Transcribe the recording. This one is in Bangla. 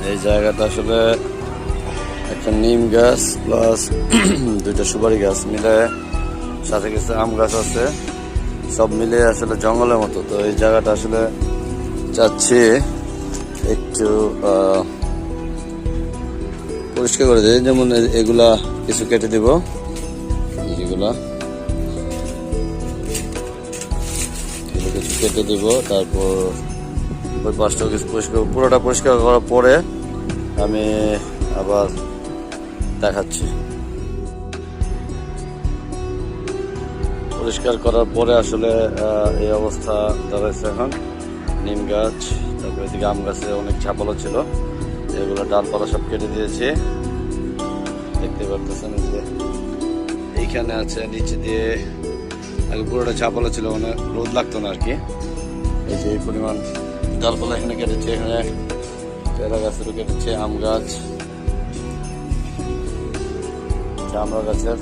এই জায়গাটা আসলে একটা নিম গাছ প্লাস দুইটা সুপারি গাছ মিলে, সাথে কিছু আম গাছ আছে, সব মিলে আসলে জঙ্গলের মতো। তো এই জায়গাটা আসলে চাচ্ছি একটু পরিষ্কার করে দেয়, যেমন এগুলা কিছু কেটে দিব, যেগুলা কিছু কেটে দিব, তারপর ওই পাশটাও কিছু পরিষ্কার, পুরোটা পরিষ্কার করার পরে আমি আবার দেখাচ্ছি। পরিষ্কার করার পরে আসলে এই অবস্থা দাঁড়াইছে এখন। নিম গাছ, তারপর এদিকে আম গাছে অনেক ঝাপালো ছিল, এগুলো ডালপালা সব কেটে দিয়েছি। দেখতে পারতেছেন যে এইখানে আছে, নিচে দিয়ে আগে পুরোটা ঝাপালো ছিল, মানে রোদ লাগতো না আর কি। এই যে এই পরিমাণ ডালপালা এখানে কেটেছে, এখানে পেয়ারা গাছেরও কেটেছে, আম গাছ, জামরা গাছের